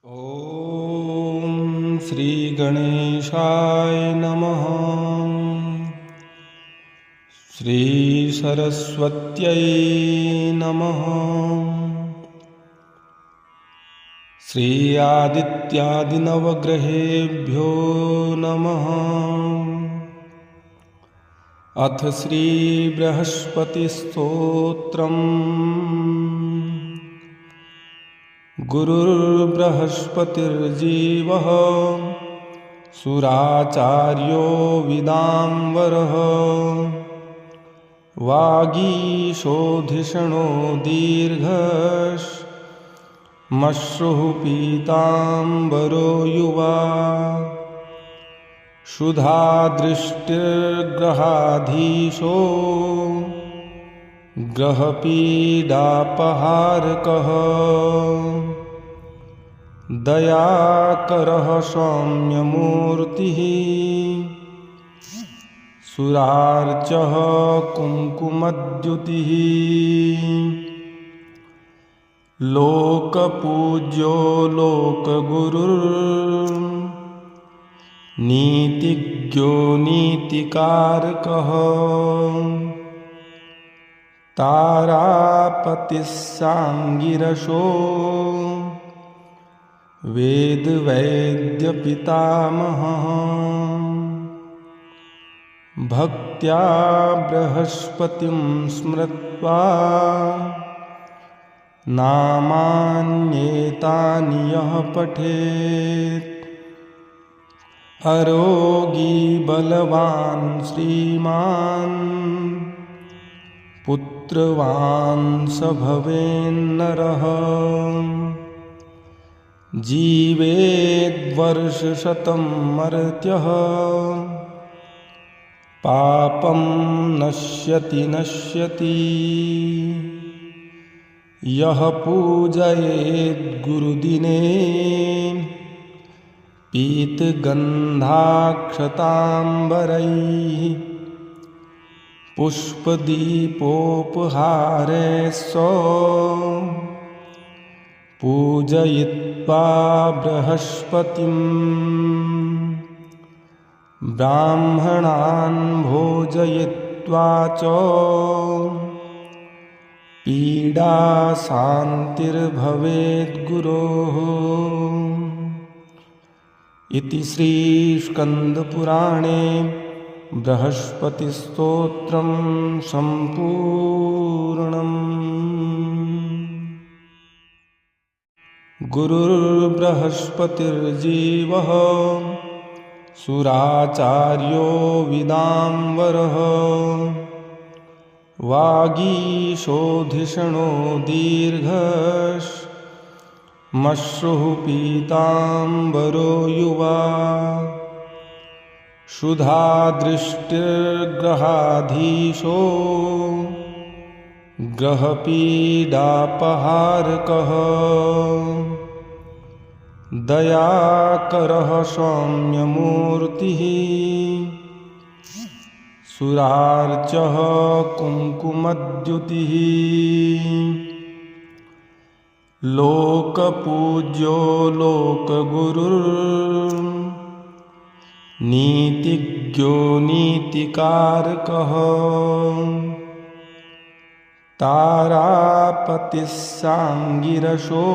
ॐ श्री गणेशाय नमः। श्री सरस्वत्यै नमः। श्री आदित्यादिनवग्रहेभ्यो नमः। अथ श्री बृहस्पतिस्तोत्रम्। गुरुर्बृहस्पतिर्जीवः सुराचार्यो विदाम्बरः वागीशोधिषणो दीर्घश्मश्रुः पीताम्बरो युवा क्षुधादृष्टिर्ग्रहाधीशो ग्रहपीडापहारकः दयाकरः सौम्यमूर्तिः सुरार्चः कुङ्कुमद्युतिः लोकपूज्यो लोकगुरुर्नीतिज्ञो नीतिकारकः तारापतिः सांगिरसो वेदवैद्यपितामहः भक्त्या बृहस्पतिं स्मृत्वा नामान्येतानि यः पठेत् अरोगी बलवान् श्रीमान् पुत्रवान् स भवेन्नरः जीवेद्वर्षशतं मर्त्यः पापं नश्यति यः पूजयेद्गुरुदिने पीतगन्धाक्षताम्बरैः पुष्पदीपोपहारैः पूजयित्वा बृहस्पतिं ब्राह्मणान् भोजयित्वा च पीडाशान्तिर्भवेद्गुरोः। इति श्रीस्कन्दपुराणे बृहस्पतिस्तोत्रं सम्पूर्णम्। गुरुर्बृहस्पतिर्जीवः सुराचार्यो विदाम्बरः वागीशोधिषणो दीर्घश्मश्रुः पीताम्बरो युवा क्षुधादृष्टिर्ग्रहाधीशो ग्रहपीडापहारकः दयाकरः सौम्यमूर्तिः सुरार्चः कुङ्कुमद्युतिः लोकपूज्यो लोकगुरुर्नीतिज्ञो नीतिकारकः तारापतिः सांगिरसो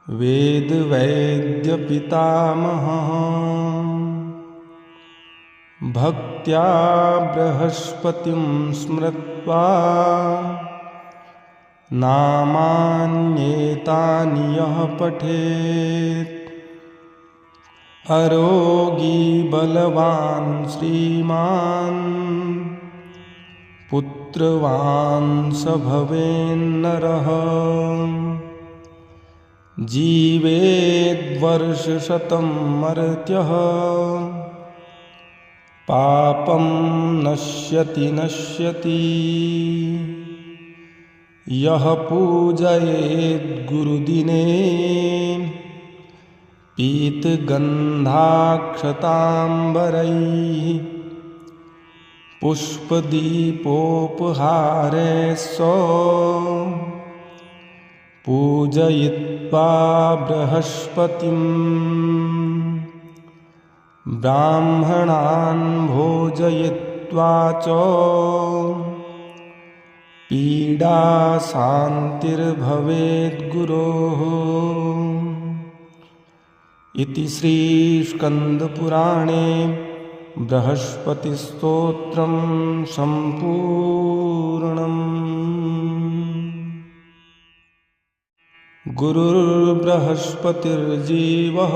वेदवैद्यपितामहः भक्त्या बृहस्पतिं स्मृत्वा नामान्येतानि यः पठेत् अरोगी बलवान् श्रीमान् पुत्रवान् स भवेन्नरः जीवेद्वर्षशतं मर्त्यः पापं नश्यति यः पूजयेद्गुरुदिने पीतगन्धाक्षताम्बरैः पुष्पदीपोपहारैः पूजयित्वा बृहस्पतिं ब्राह्मणान् भोजयित्वा च पीडा शान्तिर्भवेद्गुरोः। इति श्रीस्कन्दपुराणे बृहस्पतिस्तोत्रं सम्पूर्णम्। गुरुर्बृहस्पतिर्जीवः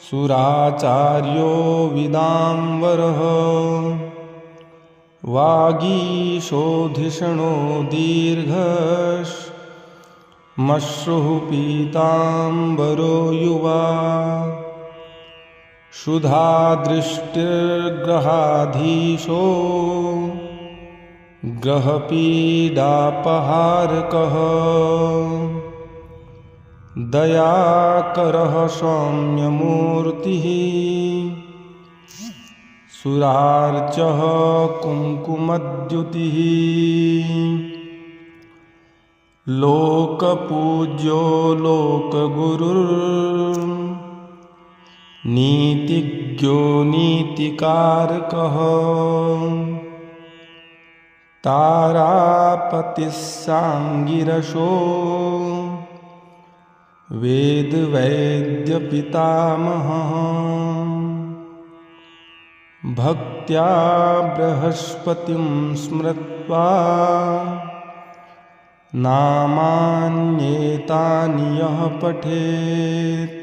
सुराचार्यो विदाम्बरः वागीशोधिषणो दीर्घश्मश्रुः पीताम्बरो युवा क्षुधादृष्टिर्ग्रहाधीशो ग्रहपीडापहारकः दयाकरः सौम्यमूर्तिः सुरार्चः कुङ्कुमद्युतिः लोकपूज्यो लोकगुरुर्नीतिज्ञो नीतिकारकः तारापतिः साङ्गिरसो वेदवैद्यपितामहः भक्त्या बृहस्पतिं स्मृत्वा नामान्येतानि यः पठेत्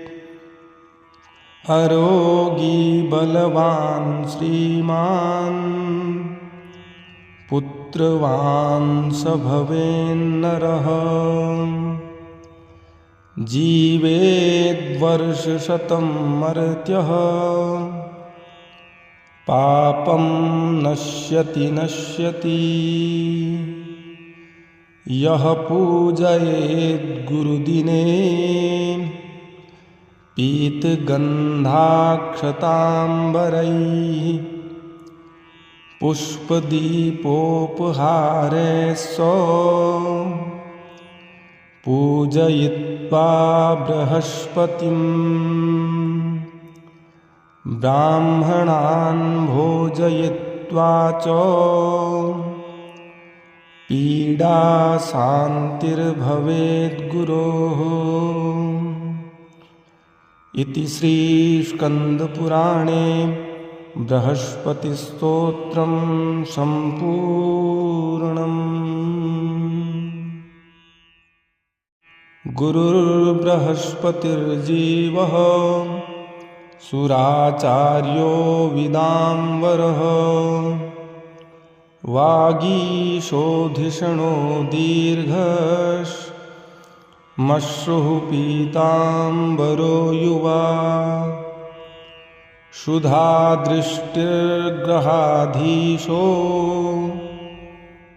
अरोगी बलवान् श्रीमान् पुत्रवान् स भवेन्नरः जीवेद्वर्षशतं मर्त्यः पापं नश्यति यः पूजयेद्गुरुदिने पीतगन्धाक्षताम्बरैः पुष्पदीपोपहारैः पूजयित्वा बृहस्पतिं ब्राह्मणान् भोजयित्वा च पीडा शान्तिर्भवेद्गुरोः। इति श्रीस्कन्दपुराणे बृहस्पतिस्तोत्रं सम्पूर्णम्। गुरुर्बृहस्पतिर्जीवः सुराचार्यो विदाम्बरः वागीशोधिषणो दीर्घश्मश्रुः पीताम्बरो युवा क्षुधादृष्टिर्ग्रहाधीशो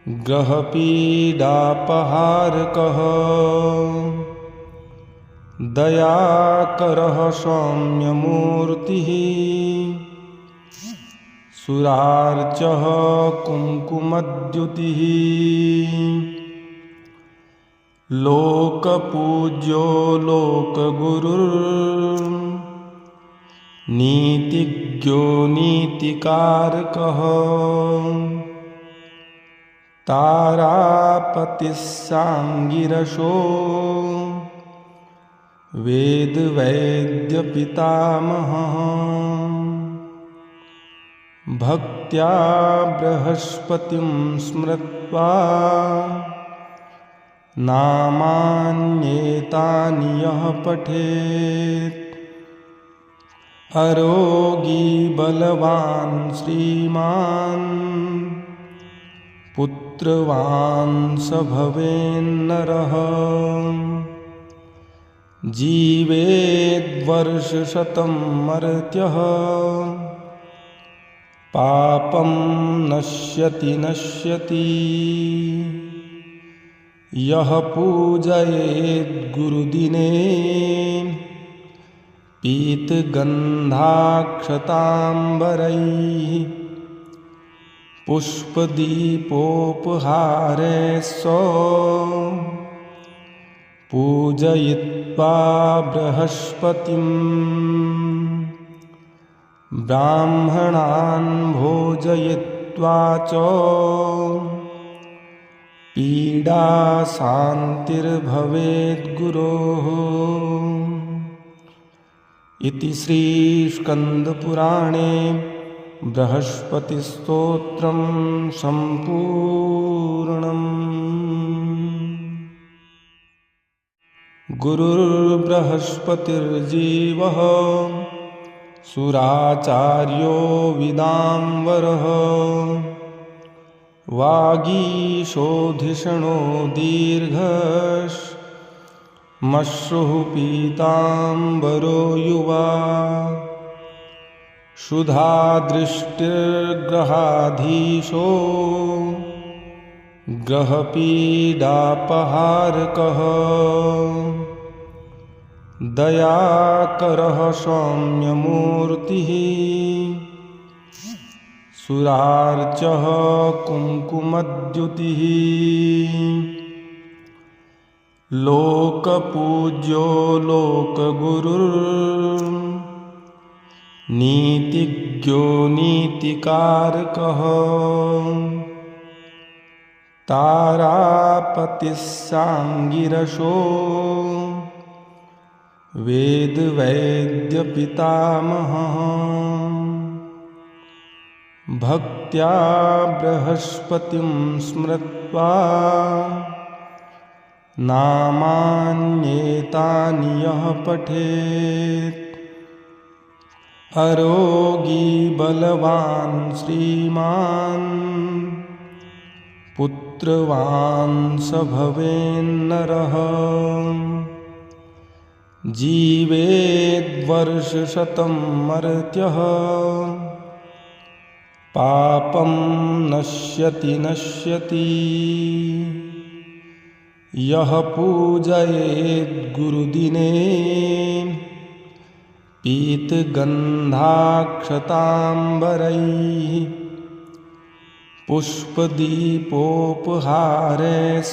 ग्रहपीडापहारकः दयाकरः सौम्यमूर्तिः सुरार्चः कुङ्कुमद्युतिः लोकपूज्यो लोकगुरुर्नीतिज्ञो नीतिकारकः तारापतिः साङ्गिरसो वेदवैद्यपितामहः भक्त्या बृहस्पतिं स्मृत्वा नामान्येतानि यः पठेत् अरोगी बलवान् श्रीमान् पुत्रवान् स भवेन्नरः जीवेद्वर्षशतं मर्त्यः पापं नश्यति यः पूजयेद्गुरुदिने पीतगन्धाक्षताम्बरैः पुष्पदीपोपहारैः पूजयित्वा बृहस्पतिं ब्राह्मणान् भोजयित्वा च पीडा शान्तिर्भवेद्गुरोः। इति श्रीस्कन्दपुराणे बृहस्पतिस्तोत्रं सम्पूर्णम्। गुरुर्बृहस्पतिर्जीवः सुराचार्यो विदाम्बरः वागीशोधिषणो दीर्घश्मश्रुः पीताम्बरो युवा क्षुधादृष्टिर्ग्रहाधीशो ग्रहपीडापहारकः दयाकरः सौम्यमूर्तिः सुरार्चः कुङ्कुमद्युतिः लोकपूज्यो लोकगुरुर्नीतिज्ञो नीतिकारकः तारापतिः साङ्गिरसो वेदवैद्यपितामहः भक्त्या बृहस्पतिं स्मृत्वा नामान्येतानि यः पठेत् अरोगी बलवान् श्रीमान् पुत्रवान् स भवेन्नरः जीवेद्वर्षशतं मर्त्यः पापं नश्यति नश्यति यः पूजयेद्गुरुदिने पीतगन्धाक्षताम्बरैः पुष्पदीपोपहारैः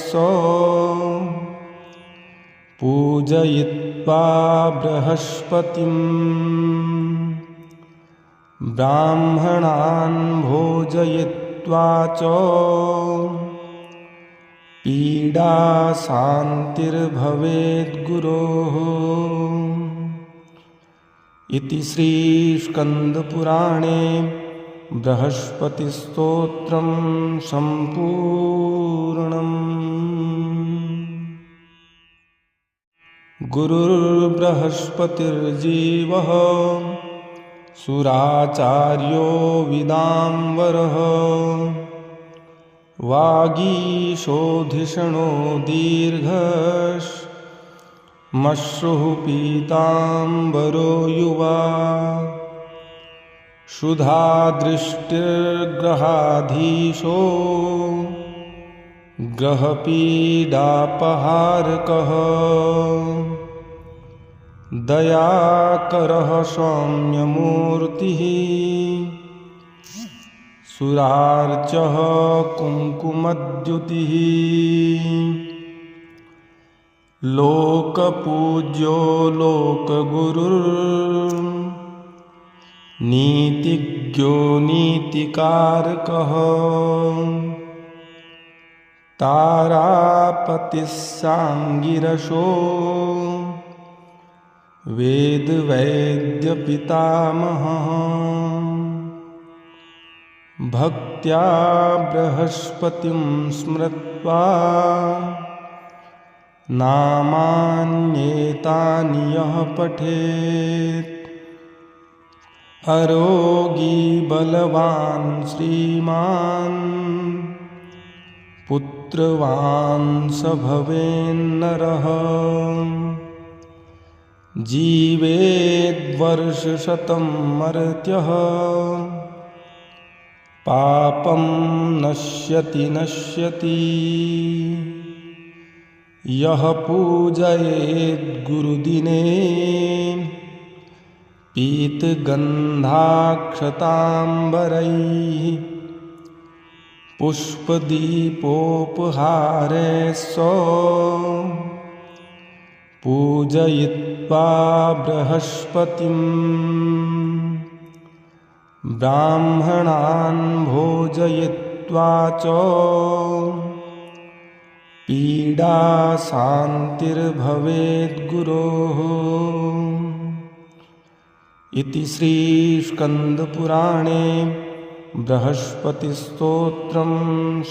स पूजयित्वा बृहस्पतिं ब्राह्मणान् भोजयित्वा च पीडा शान्तिर्भवेद्गुरोः। इति श्रीस्कन्दपुराणे बृहस्पतिस्तोत्रं सम्पूर्णम्। गुरुर्बृहस्पतिर्जीवः सुराचार्यो विदाम्बरः वागीशोधिषणो दीर्घश्मश्रुः पीताम्बरो युवा क्षुधादृष्टिर्ग्रहाधीशो ग्रहपीडापहारकः दयाकरः सौम्यमूर्तिः सुरार्चः कुङ्कुमद्युतिः लोकपूज्यो लोकगुरुर्नीतिज्ञो नीतिकारकः तारापतिः साङ्गिरसो वेदवैद्यपितामहः भक्त्या बृहस्पतिं स्मृत्वा नामान्येतानि यः पठेत् अरोगी बलवान् श्रीमान् पुत्रवान् स भवेन्नरः जीवेद्वर्षशतं मर्त्यः पापं नश्यति नश्यति यः पूजयेद्गुरुदिने पीतगन्धाक्षताम्बरैः पुष्पदीपोपहारैः स पूजयित्वा बृहस्पतिं ब्राह्मणान् भोजयित्वा च पीडा शान्तिर्भवेद्गुरोः। इति श्रीस्कन्दपुराणे बृहस्पतिस्तोत्रं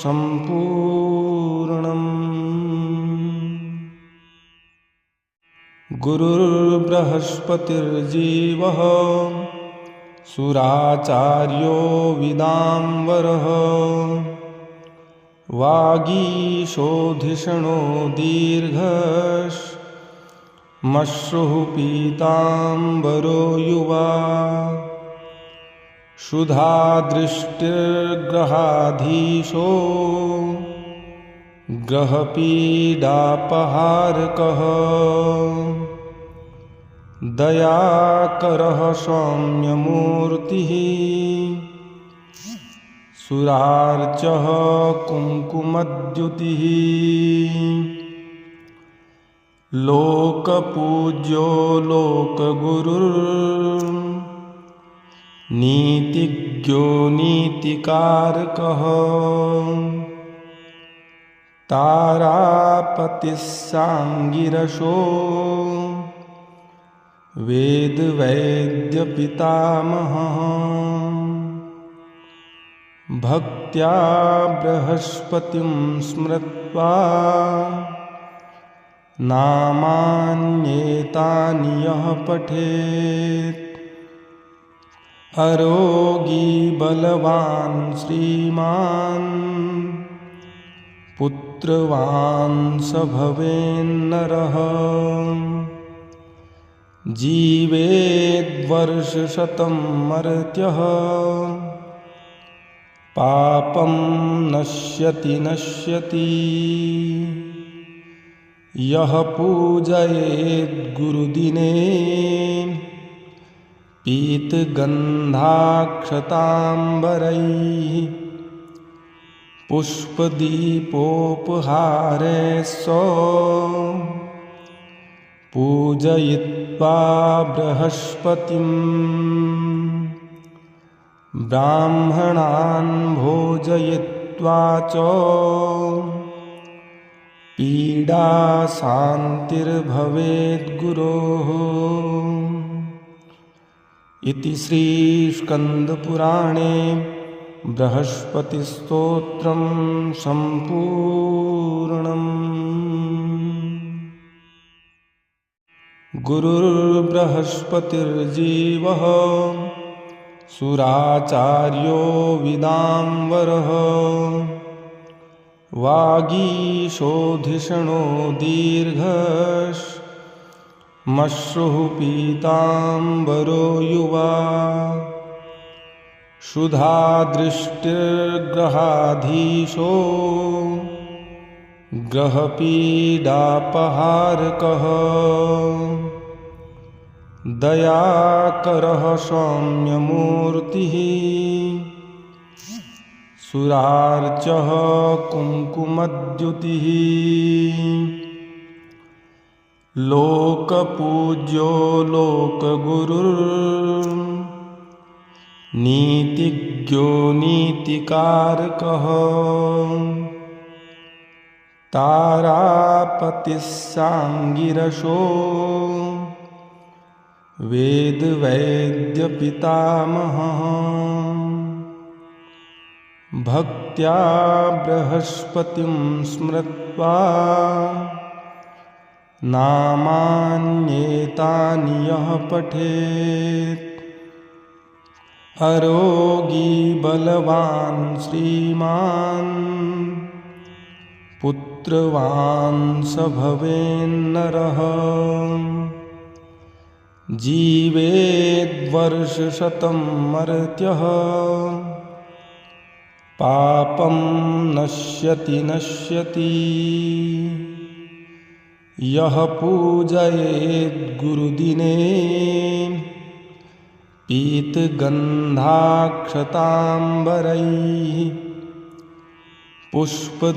सम्पूर्णम्। गुरुर्बृहस्पतिर्जीवः सुराचार्यो विदाम्बरः वागीशोधिषणो दीर्घश्मश्रुः पीताम्बरो युवा क्षुधादृष्टिर्ग्रहाधीशो ग्रहपीडापहारकः दयाकरः सौम्यमूर्तिः सुरार्चः कुङ्कुमद्युतिः लोकपूज्यो लोकगुरुर्नीतिज्ञो नीतिकारकः तारापतिः साङ्गिरसो वेदवैद्यपितामहः भक्त्या बृहस्पतिं स्मृत्वा नामान्येतानि यः पठेत् अरोगी बलवान् श्रीमान् पुत्रवान् स भवेन्नरः जीवेद्वर्षशतं मर्त्यः पापं नश्यति यः पूजयेद्गुरुदिने पीतगन्धाक्षताम्बरैः पुष्पदीपोपहारैः पूजयित्वा बृहस्पतिं ब्राह्मणान् भोजयित्वा च पीडा शान्तिर्भवेद्गुरोः। इति श्रीस्कन्दपुराणे बृहस्पतिस्तोत्रं सम्पूर्णम्। गुरुर्बृहस्पतिर्जीवः सुराचार्यो विदाम्बरः वागीशोधिषणो दीर्घश्मश्रुः पीताम्बरो युवा क्षुधादृष्टिर्ग्रहाधीशो ग्रहपीडापहारकः दयाकरः सौम्यमूर्तिः सुरार्चः कुङ्कुमद्युतिः लोकपूज्यो लोकगुरुर्नीतिज्ञो नीतिकारकः तारापतिः साङ्गिरसो वेदवैद्यपितामहः भक्त्या बृहस्पतिं स्मृत्वा नामान्येतानि यः पठेत् अरोगी बलवान् श्रीमान् पुत्रवान् स भवेन्नरः जीवेद्वर्षशतं मर्त्यः पापं नश्यति यः पूजयेद्गुरुदिने पीतगन्धाक्षताम्बरैः पुष्पदीपोपहारैः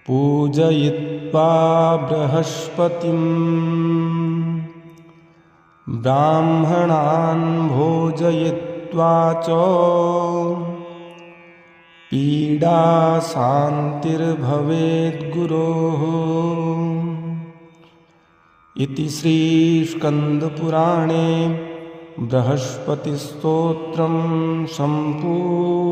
पूजयित्वा बृहस्पतिं ब्राह्मणान् भोजयित्वा च पीडा शान्तिर्भवेद्गुरोः। इति श्रीस्कन्दपुराणे बृहस्पतिस्तोत्रं सम्पूर्णम्।